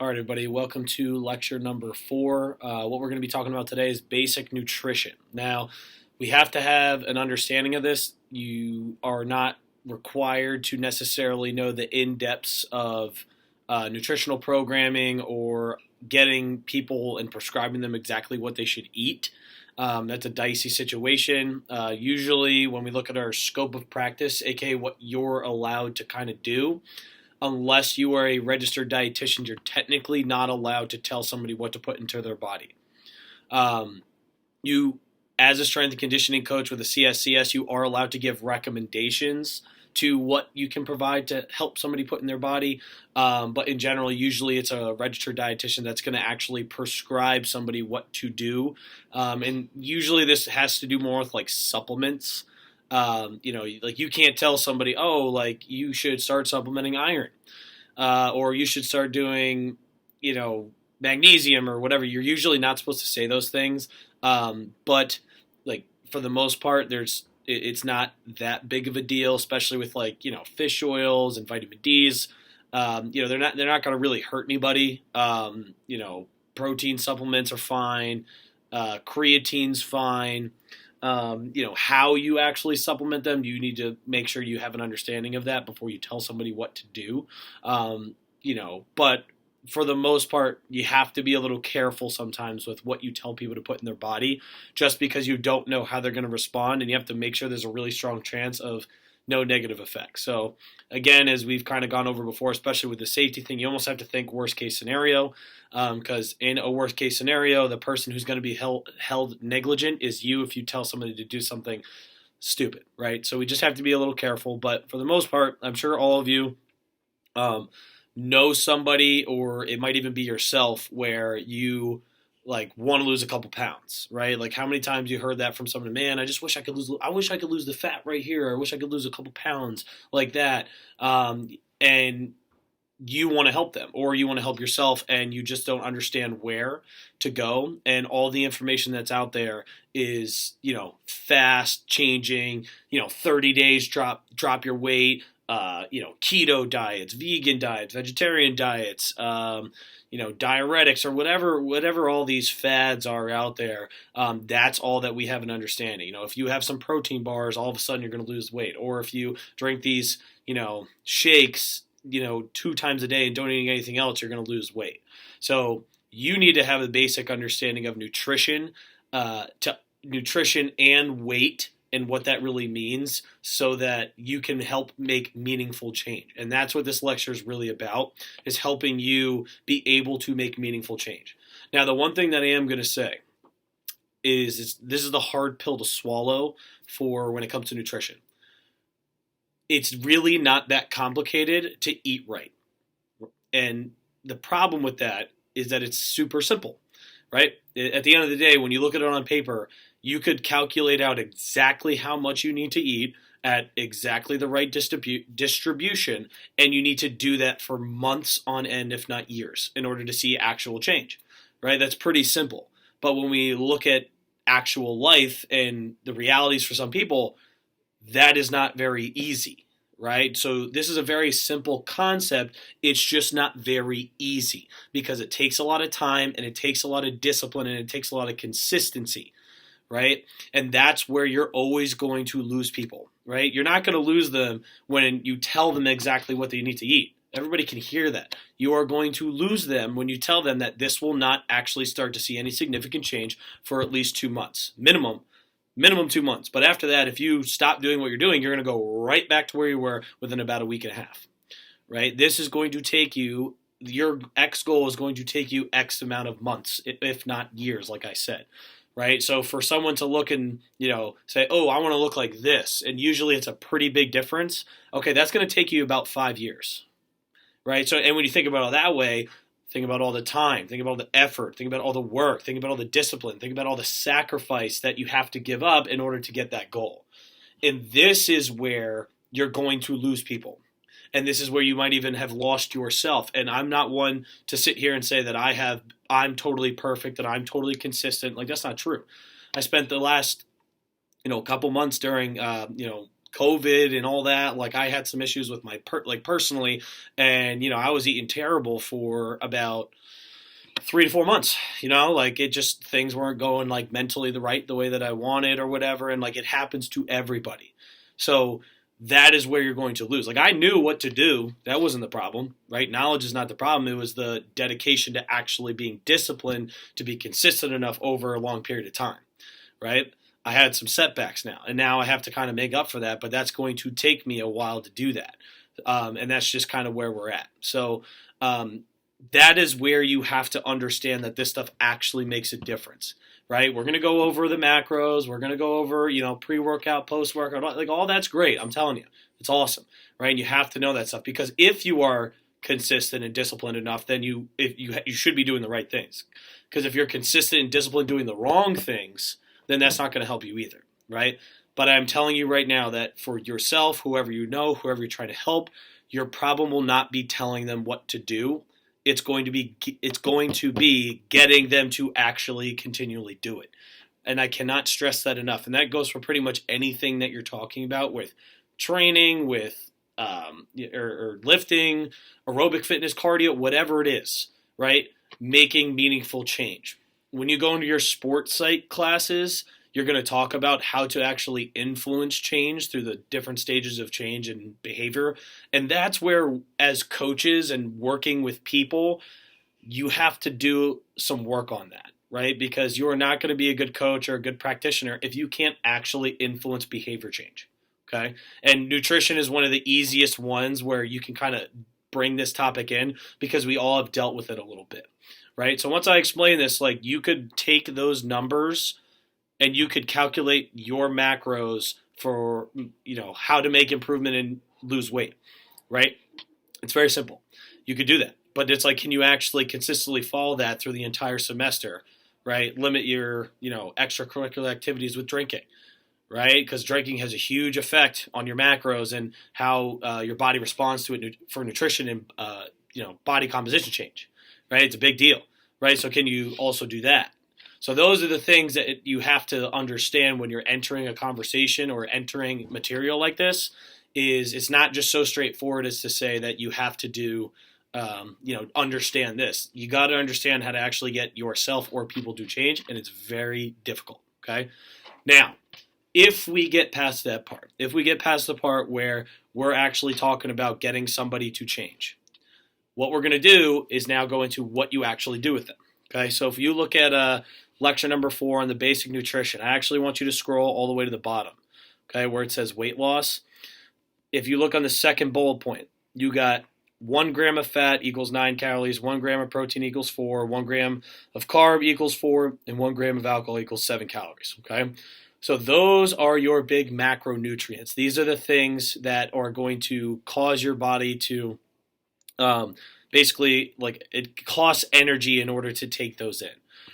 All right, everybody, welcome to lecture number 4. What we're going to be talking about today is basic nutrition. Now, we have to have an understanding of this. You are not required to necessarily know the in-depths of nutritional programming or getting people and prescribing them exactly what they should eat. That's a dicey situation. Usually, when we look at our scope of practice, aka what you're allowed to kind of do, unless you are a registered dietitian, you're technically not allowed to tell somebody what to put into their body. You, as a strength and conditioning coach with a CSCS, you are allowed to give recommendations to what you can provide to help somebody put in their body. But in general, usually it's a registered dietitian that's going to actually prescribe somebody what to do. And usually this has to do more with like supplements. Like you can't tell somebody, oh, like you should start supplementing iron, or you should start doing, magnesium or whatever. You're usually not supposed to say those things. But like for the most part, it's not that big of a deal, especially with fish oils and vitamin D's. They're not going to really hurt anybody. Protein supplements are fine. Creatine's fine. How you actually supplement them, you need to make sure you have an understanding of that before you tell somebody what to do. But for the most part, you have to be a little careful sometimes with what you tell people to put in their body, just because you don't know how they're going to respond, and you have to make sure there's a really strong chance of no negative effects. So again, as we've kind of gone over before, especially with the safety thing, you almost have to think worst case scenario, because in a worst case scenario, the person who's going to be held negligent is you if you tell somebody to do something stupid, right? So we just have to be a little careful. But for the most part, I'm sure all of you know somebody, or it might even be yourself, where you want to lose a couple pounds, right? Like how many times you heard that from someone, man, I wish I could lose the fat right here. Or I wish I could lose a couple pounds like that. And you want to help them, or you want to help yourself, and you just don't understand where to go. And all the information that's out there is, fast changing, 30 days, drop your weight, keto diets, vegan diets, vegetarian diets, diuretics, or whatever all these fads are out there. That's all that we have an understanding. If you have some protein bars, all of a sudden you're going to lose weight. Or if you drink these, shakes, 2 times a day and don't eat anything else, you're going to lose weight. So you need to have a basic understanding of nutrition, nutrition and weight, and what that really means, so that you can help make meaningful change. And that's what this lecture is really about, is helping you be able to make meaningful change. Now, the one thing that I am going to say is this is the hard pill to swallow for when it comes to nutrition. It's really not that complicated to eat right. And the problem with that is that it's super simple, right? At the end of the day, when you look at it on paper, you could calculate out exactly how much you need to eat at exactly the right distribution, and you need to do that for months on end, if not years, in order to see actual change, right? That's pretty simple. But when we look at actual life and the realities for some people, that is not very easy, right? So this is a very simple concept. It's just not very easy, because it takes a lot of time, and it takes a lot of discipline, and it takes a lot of consistency, right? And that's where you're always going to lose people, right? You're not going to lose them when you tell them exactly what they need to eat. Everybody can hear that. You are going to lose them when you tell them that this will not actually start to see any significant change for at least 2 months. Minimum 2 months. But after that, if you stop doing what you're doing, you're going to go right back to where you were within about a week and a half, right? This is going to take you, your X goal is going to take you X amount of months, if not years, like I said. Right? So for someone to look and, say, oh, I want to look like this, and usually it's a pretty big difference. Okay, that's going to take you about 5 years, right? So, and when you think about it that way, think about all the time, think about all the effort, think about all the work, think about all the discipline, think about all the sacrifice that you have to give up in order to get that goal. And this is where you're going to lose people. And this is where you might even have lost yourself. And I'm not one to sit here and say that I'm totally perfect, that I'm totally consistent. Like, that's not true. I spent the last, couple months during, COVID and all that, like I had some issues with my personally, and I was eating terrible for about 3 to 4 months. Like it just things weren't going like mentally the way that I wanted or whatever, and like it happens to everybody. So that is where you're going to lose. Like I knew what to do. That wasn't the problem, right? Knowledge is not the problem. It was the dedication to actually being disciplined to be consistent enough over a long period of time, right? I had some setbacks now, and now I have to kind of make up for that, but that's going to take me a while to do that. And that's just kind of where we're at. So that is where you have to understand that this stuff actually makes a difference, right? We're going to go over the macros. We're going to go over, pre-workout, post-workout, like all that's great. I'm telling you, it's awesome, right? And you have to know that stuff, because if you are consistent and disciplined enough, then you should be doing the right things. Because if you're consistent and disciplined doing the wrong things, then that's not going to help you either, right? But I'm telling you right now that for yourself, whoever whoever you're trying to help, your problem will not be telling them what to do. It's going to be getting them to actually continually do it. And I cannot stress that enough. And that goes for pretty much anything that you're talking about with training, with or lifting, aerobic fitness, cardio, whatever it is, right? Making meaningful change. When you go into your sports psych classes, you're going to talk about how to actually influence change through the different stages of change and behavior. And that's where, as coaches and working with people, you have to do some work on that, right? Because you are not going to be a good coach or a good practitioner if you can't actually influence behavior change, okay? And nutrition is one of the easiest ones where you can kind of bring this topic in, because we all have dealt with it a little bit, right? So once I explain this, like you could take those numbers and you could calculate your macros for, how to make improvement and lose weight, right? It's very simple. You could do that. But it's like, can you actually consistently follow that through the entire semester, right? Limit your, extracurricular activities with drinking, right? Because drinking has a huge effect on your macros and how your body responds to it for nutrition and, body composition change, right? It's a big deal, right? So can you also do that? So those are the things that you have to understand when you're entering a conversation or entering material like this. Is it's not just so straightforward as to say that you have to do, understand this. You got to understand how to actually get yourself or people to change, and it's very difficult, okay? Now, if we get past that part, if we get past the part where we're actually talking about getting somebody to change, what we're going to do is now go into what you actually do with them, okay? So if you look at lecture number 4 on the basic nutrition, I actually want you to scroll all the way to the bottom, okay, where it says weight loss. If you look on the second bullet point, you got 1 gram of fat equals 9 calories, 1 gram of protein equals 4, 1 gram of carb equals 4, and 1 gram of alcohol equals 7 calories, okay? So those are your big macronutrients. These are the things that are going to cause your body to basically, like, it costs energy in order to take those in,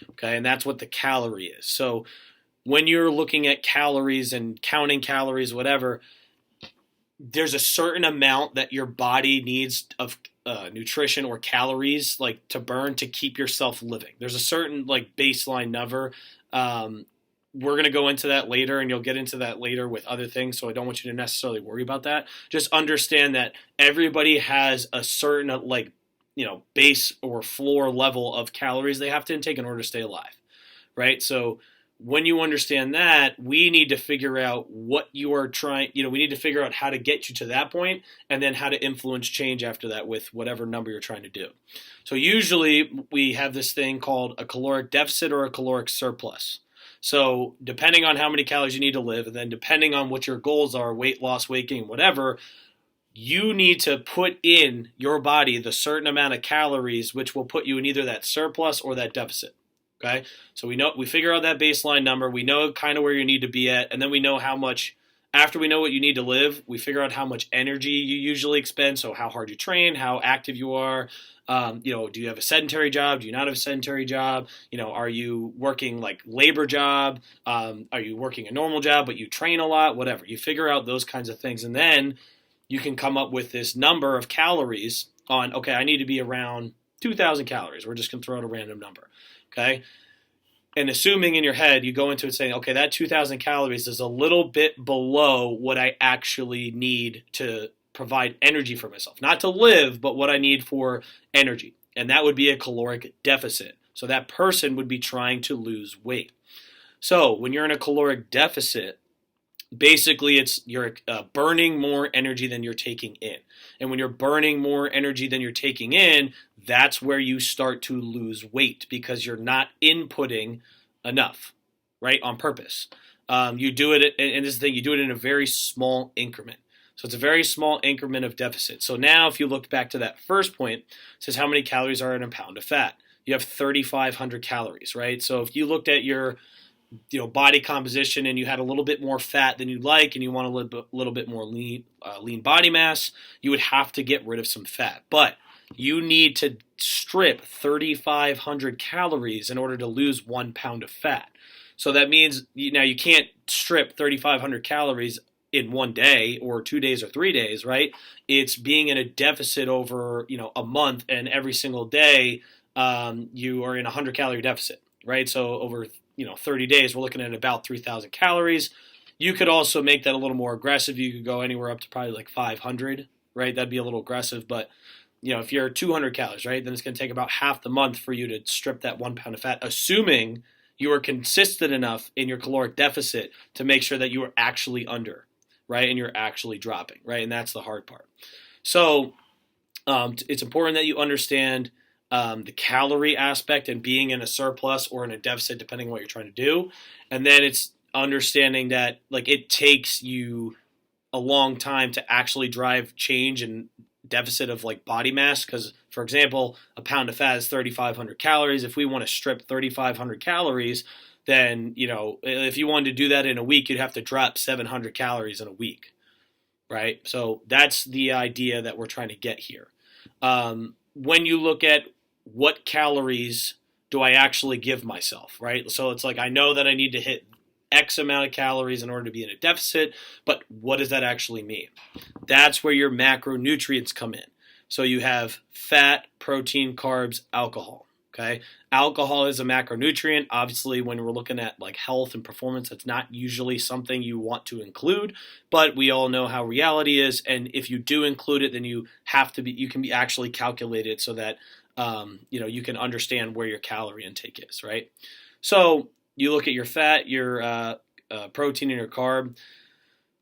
okay? And that's what the calorie is. So when you're looking at calories and counting calories, whatever, there's a certain amount that your body needs of nutrition or calories, like, to burn to keep yourself living. There's a certain, like, baseline number. We're going to go into that later, and you'll get into that later with other things, so I don't want you to necessarily worry about that. Just understand that everybody has a certain, like, base or floor level of calories they have to intake in order to stay alive, right? So when you understand that, we need to figure out what you are trying, we need to figure out how to get you to that point, and then how to influence change after that with whatever number you're trying to do. So usually we have this thing called a caloric deficit or a caloric surplus. So depending on how many calories you need to live, and then depending on what your goals are, weight loss, weight gain, whatever, you need to put in your body the certain amount of calories, which will put you in either that surplus or that deficit. Okay, so we figure out that baseline number. We know kind of where you need to be at, and then we know how much. After we know what you need to live, we figure out how much energy you usually expend. So how hard you train, how active you are. Do you have a sedentary job? Do you not have a sedentary job? Are you working like labor job? Are you working a normal job but you train a lot? Whatever. You figure out those kinds of things, and then you can come up with this number of calories on. Okay, I need to be around 2,000 calories. We're just gonna throw out a random number. Okay. And assuming in your head, you go into it saying, okay, that 2,000 calories is a little bit below what I actually need to provide energy for myself. Not to live, but what I need for energy. And that would be a caloric deficit. So that person would be trying to lose weight. So when you're in a caloric deficit, basically it's you're burning more energy than you're taking in. And when you're burning more energy than you're taking in, that's where you start to lose weight because you're not inputting enough, right, on purpose. You do it, and this is the thing, you do it in a very small increment. So it's a very small increment of deficit. So now if you look back to that first point, it says how many calories are in a pound of fat. You have 3,500 calories, right? So if you looked at your body composition and you had a little bit more fat than you'd like and you want a little bit more lean body mass, you would have to get rid of some fat. But you need to strip 3,500 calories in order to lose 1 pound of fat. So that means now you can't strip 3,500 calories in 1 day or 2 days or 3 days, right? It's being in a deficit over a month, and every single day you are in a 100-calorie deficit, right? So over 30 days, we're looking at about 3,000 calories. You could also make that a little more aggressive. You could go anywhere up to probably like 500, right? That'd be a little aggressive, but if you're 200 calories, right, then it's going to take about half the month for you to strip that 1 pound of fat, assuming you are consistent enough in your caloric deficit to make sure that you are actually under, right, and you're actually dropping, right, and that's the hard part. So it's important that you understand the calorie aspect and being in a surplus or in a deficit, depending on what you're trying to do. And then it's understanding that it takes you a long time to actually drive change and deficit of body mass. Because, for example, a pound of fat is 3,500 calories. If we want to strip 3,500 calories, then, if you wanted to do that in a week, you'd have to drop 700 calories in a week, right? So that's the idea that we're trying to get here. When you look at what calories do I actually give myself, right? So it's I know that I need to hit X amount of calories in order to be in a deficit, but what does that actually mean? That's where your macronutrients come in. So you have fat, protein, carbs, alcohol, okay? Alcohol is a macronutrient. Obviously, when we're looking at health and performance, that's not usually something you want to include, but we all know how reality is, and if you do include it, then you can be actually calculated so that you can understand where your calorie intake is, right? So you look at your fat, your protein, and your carb.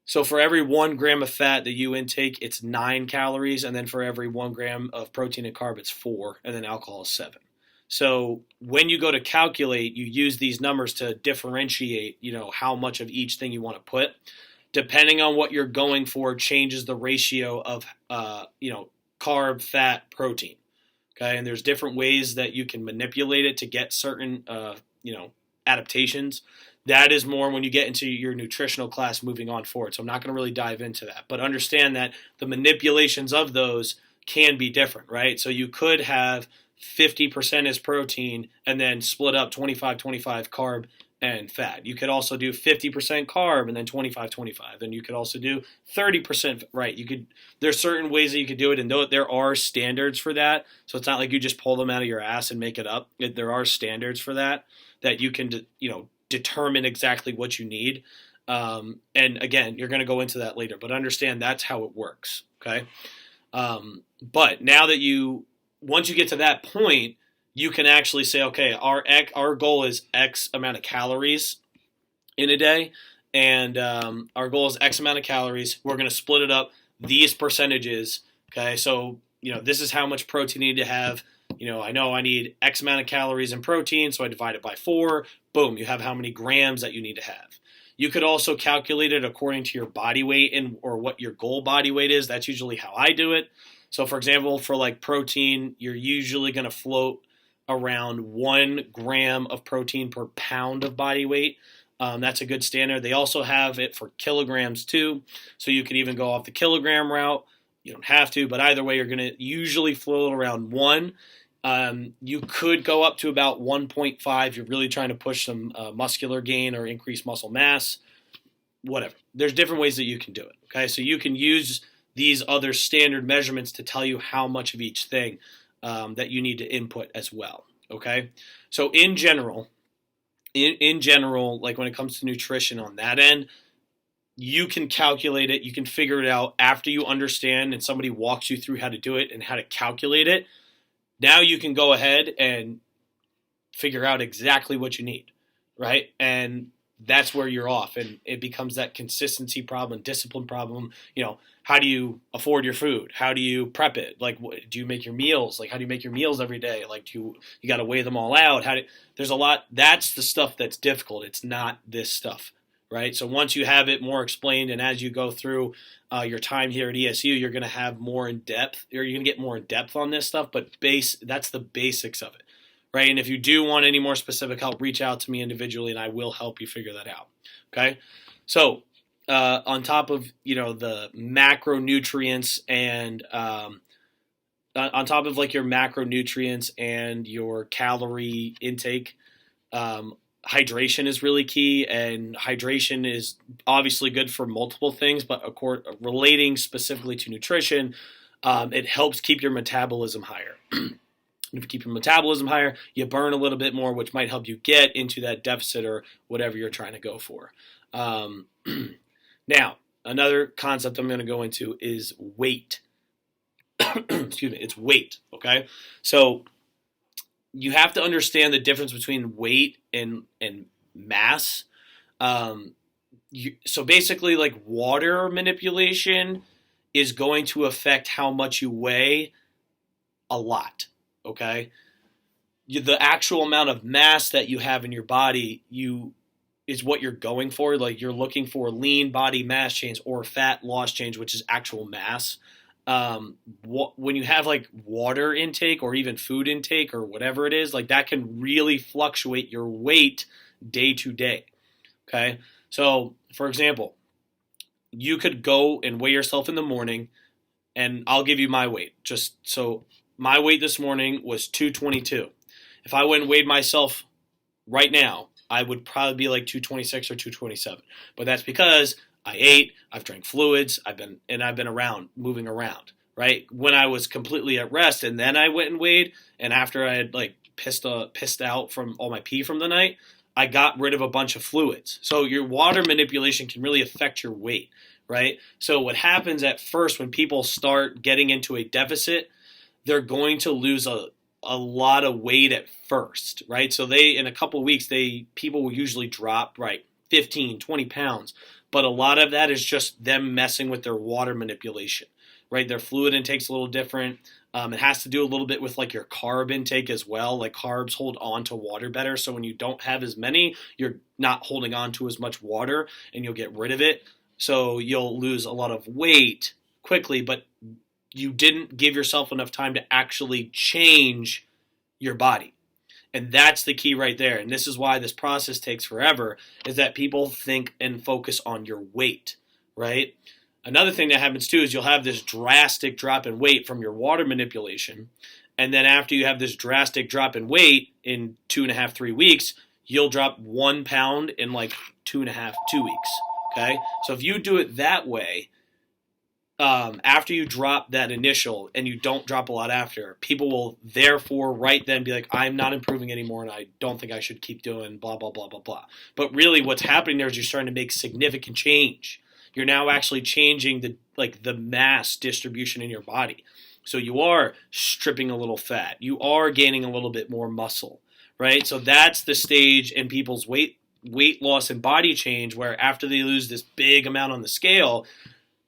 So for every 1 gram of fat that you intake, it's 9 calories, and then for every 1 gram of protein and carb, it's 4, and then alcohol is 7. So when you go to calculate, you use these numbers to differentiate, how much of each thing you want to put. Depending on what you're going for, changes the ratio of, carb, fat, protein. Okay, and there's different ways that you can manipulate it to get certain, adaptations. That is more when you get into your nutritional class moving on forward. So I'm not going to really dive into that, but understand that the manipulations of those can be different, right? So you could have 50% as protein and then split up 25-25 carb and fat. You could also do 50% carb and then 25-25. And you could also do 30%, right? There's certain ways that you could do it, and there are standards for that. So it's not like you just pull them out of your ass and make it up. There are standards for that you can, determine exactly what you need. And again, you're going to go into that later, but understand that's how it works. Okay. But now that once you get to that point, you can actually say, okay, our goal is X amount of calories in a day, and our goal is X amount of calories. We're going to split it up these percentages. Okay, so this is how much protein you need to have. I know I need X amount of calories in protein, so I divide it by 4. Boom, you have how many grams that you need to have. You could also calculate it according to your body weight or what your goal body weight is. That's usually how I do it. So, for example, for protein, you're usually going to float around 1 gram of protein per pound of body weight. That's a good standard. They also have it for kilograms too. So you could even go off the kilogram route. You don't have to, but either way, you're going to usually float around 1. You could go up to about 1.5. You're really trying to push some muscular gain or increase muscle mass, whatever. There's different ways that you can do it. Okay, so you can use these other standard measurements to tell you how much of each thing that you need to input as well. Okay, so in general, in general, like when it comes to nutrition on that end, you can calculate it, you can figure it out after you understand and somebody walks you through how to do it and how to calculate it. Now you can go ahead and figure out exactly what you need, right? And that's where you're off, and it becomes that consistency problem, discipline problem. How do you afford your food? How do you prep it? Like, do you make your meals? Like, how do you make your meals every day? Like, you got to weigh them all out? There's a lot. That's the stuff that's difficult. It's not this stuff, right? So once you have it more explained, and as you go through your time here at ESU, you're going to have more in depth, or you're going to get more in depth on this stuff. But that's the basics of it. Right? And if you do want any more specific help, reach out to me individually and I will help you figure that out. Okay? So on top of, the macronutrients and on top of like your macronutrients and your calorie intake, hydration is really key, and hydration is obviously good for multiple things, but relating specifically to nutrition, it helps keep your metabolism higher. If you keep your metabolism higher, you burn a little bit more, which might help you get into that deficit or whatever you're trying to go for. Now, another concept I'm going to go into is weight. Excuse me, it's weight, okay? So you have to understand the difference between weight and mass. So basically, like, water manipulation is going to affect how much you weigh a lot. Okay, the actual amount of mass that you have in your body is what you're going for. Like, you're looking for lean body mass change or fat loss change, which is actual mass. When you have like water intake or even food intake or whatever it is, like, that can really fluctuate your weight day to day. Okay, so for example, you could go and weigh yourself in the morning, and I'll give you my weight just so. My weight this morning was 222. If I went and weighed myself right now, I would probably be like 226 or 227. But that's because I ate, I've drank fluids, I've been around, moving around, right? When I was completely at rest and then I went and weighed, and after I had like pissed out from all my pee from the night, I got rid of a bunch of fluids. So your water manipulation can really affect your weight, right? So what happens at first when people start getting into a deficit, they're going to lose a lot of weight at first, right? So in a couple of weeks, people will usually drop, right, 15, 20 pounds. But a lot of that is just them messing with their water manipulation, right? Their fluid intake's a little different. It has to do a little bit with like your carb intake as well. Like, carbs hold on to water better. So when you don't have as many, you're not holding on to as much water and you'll get rid of it. So you'll lose a lot of weight quickly, but you didn't give yourself enough time to actually change your body. And that's the key right there. And this is why this process takes forever, is that people think and focus on your weight, right? Another thing that happens too is you'll have this drastic drop in weight from your water manipulation. And then after you have this drastic drop in weight in 2.5, 3 weeks, you'll drop 1 pound in like 2 weeks. Okay. So if you do it that way, after you drop that initial and you don't drop a lot after, people will therefore right then be like, I'm not improving anymore and I don't think I should keep doing blah, blah, blah, blah, blah. But really what's happening there is you're starting to make significant change. You're now actually changing the mass distribution in your body. So you are stripping a little fat. You are gaining a little bit more muscle, right? So that's the stage in people's weight loss and body change, where after they lose this big amount on the scale,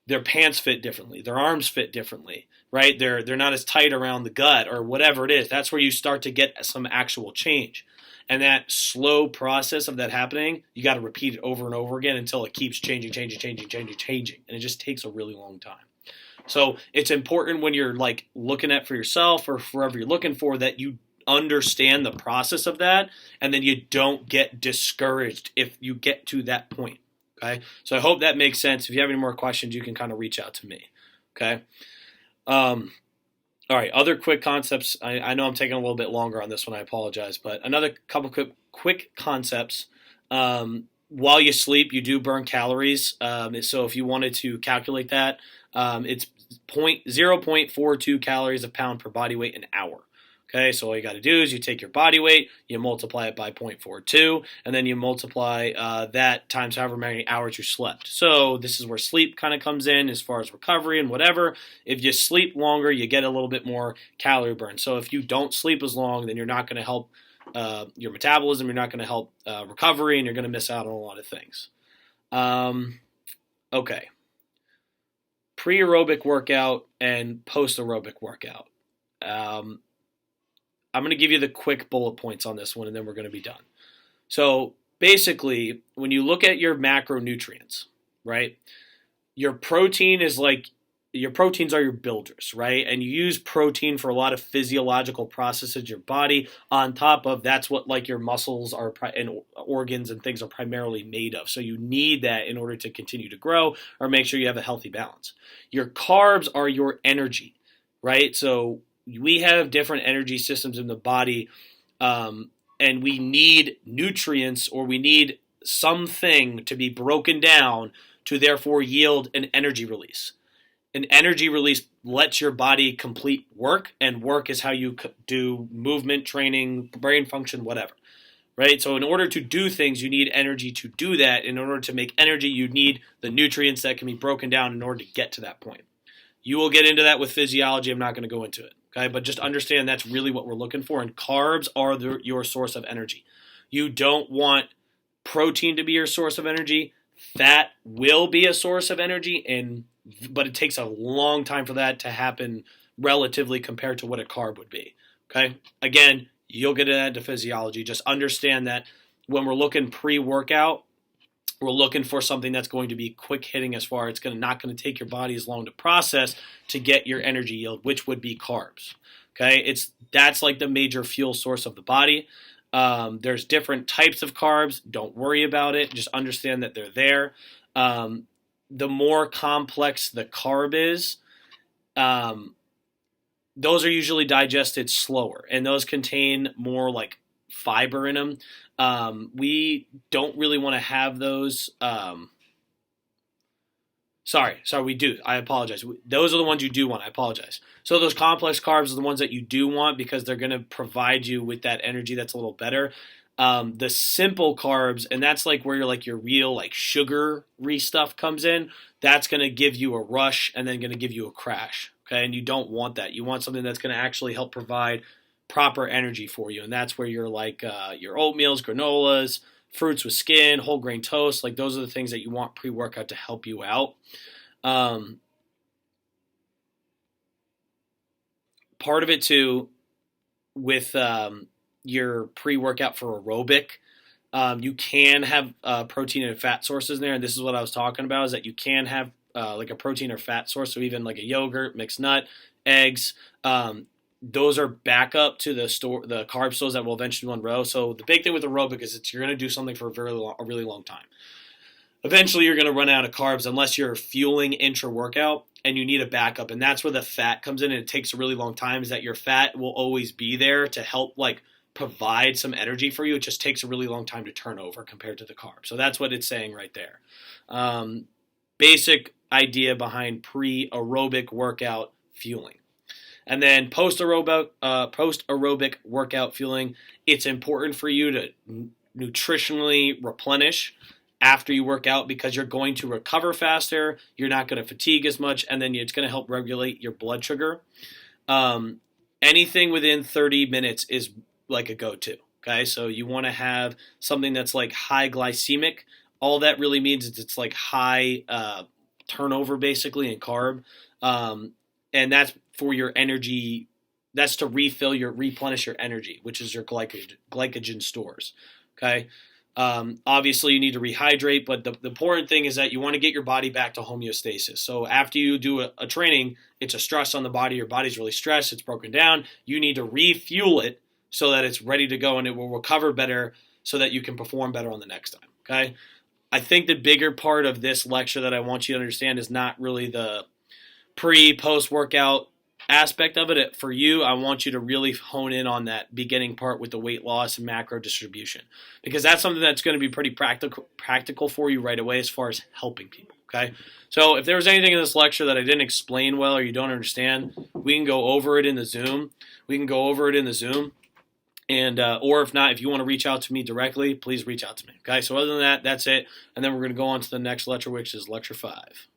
their pants fit differently, their arms fit differently, right? They're not as tight around the gut or whatever it is. That's where you start to get some actual change. And that slow process of that happening, you got to repeat it over and over again until it keeps changing. And it just takes a really long time. So it's important when you're like looking at for yourself or wherever you're looking for, that you understand the process of that, and then you don't get discouraged if you get to that point. Okay, so I hope that makes sense. If you have any more questions, you can kind of reach out to me. Okay. All right. Other quick concepts. I know I'm taking a little bit longer on this one. I apologize, but another couple quick concepts. While you sleep, you do burn calories. So if you wanted to calculate that, it's 0.42 calories a pound per body weight an hour. Okay, so all you got to do is you take your body weight, you multiply it by 0.42, and then you multiply that times however many hours you slept. So this is where sleep kind of comes in as far as recovery and whatever. If you sleep longer, you get a little bit more calorie burn. So if you don't sleep as long, then you're not going to help your metabolism, you're not going to help recovery, and you're going to miss out on a lot of things. Okay. Pre-aerobic workout and post-aerobic workout. I'm going to give you the quick bullet points on this one, and then we're going to be done. So basically, when you look at your macronutrients, right, your proteins are your builders, right? And you use protein for a lot of physiological processes in your body. On top of that's what like your muscles are and organs and things are primarily made of. So you need that in order to continue to grow or make sure you have a healthy balance. Your carbs are your energy, right? So we have different energy systems in the body, and we need nutrients or we need something to be broken down to therefore yield an energy release. An energy release lets your body complete work, and work is how you do movement, training, brain function, whatever, right? So in order to do things, you need energy to do that. In order to make energy, you need the nutrients that can be broken down in order to get to that point. You will get into that with physiology. I'm not going to go into it. Okay, but just understand that's really what we're looking for, and carbs are your source of energy. You don't want protein to be your source of energy. Fat will be a source of energy, but it takes a long time for that to happen relatively compared to what a carb would be. Okay, again, you'll get into physiology. Just understand that when we're looking pre-workout, we're looking for something that's going to be quick hitting as far as it's not going to take your body as long to process to get your energy yield, which would be carbs. Okay, that's like the major fuel source of the body. There's different types of carbs. Don't worry about it. Just understand that they're there. The more complex the carb is, those are usually digested slower, and those contain more like fiber in them. We don't really want to have those. Sorry, we do. I apologize. Those are the ones you do want. I apologize. So those complex carbs are the ones that you do want because they're going to provide you with that energy that's a little better. The simple carbs, and that's like where your real like sugary stuff comes in. That's going to give you a rush and then going to give you a crash. Okay, and you don't want that. You want something that's going to actually help provide proper energy for you, and that's where you're like your oatmeals, granolas, fruits with skin, whole grain toast. Like those are the things that you want pre-workout to help you out. Part of it too with your pre-workout for aerobic, you can have protein and fat sources in there, and this is what I was talking about, is that you can have like a protein or fat source, so even like a yogurt, mixed nut, eggs, those are backup to the carb stores that will eventually unrow. So the big thing with aerobic is you're going to do something for a really long time. Eventually you're going to run out of carbs unless you're fueling intra-workout, and you need a backup, and that's where the fat comes in, and it takes a really long time, is that your fat will always be there to help like provide some energy for you. It just takes a really long time to turn over compared to the carb. So that's what it's saying right there. Basic idea behind pre-aerobic workout fueling. And then post-aerobic workout fueling, it's important for you to nutritionally replenish after you work out because you're going to recover faster, you're not going to fatigue as much, and then it's going to help regulate your blood sugar. Anything within 30 minutes is like a go-to, okay? So you want to have something that's like high glycemic. All that really means is it's like high turnover basically in carb. And that's for your energy. That's to replenish your energy, which is your glycogen stores. Okay. Obviously, you need to rehydrate, but the important thing is that you want to get your body back to homeostasis. So after you do a training, it's a stress on the body. Your body's really stressed. It's broken down. You need to refuel it so that it's ready to go and it will recover better so that you can perform better on the next time. Okay. I think the bigger part of this lecture that I want you to understand is not really the post-workout aspect of it. For you, I want you to really hone in on that beginning part with the weight loss and macro distribution, because that's something that's going to be pretty practical for you right away as far as helping people. Okay, so if there was anything in this lecture that I didn't explain well or you don't understand, we can go over it in the Zoom. And or if not, if you want to reach out to me directly, please reach out to me. Okay, so other than that, that's it. And then we're going to go on to the next lecture, which is lecture 5.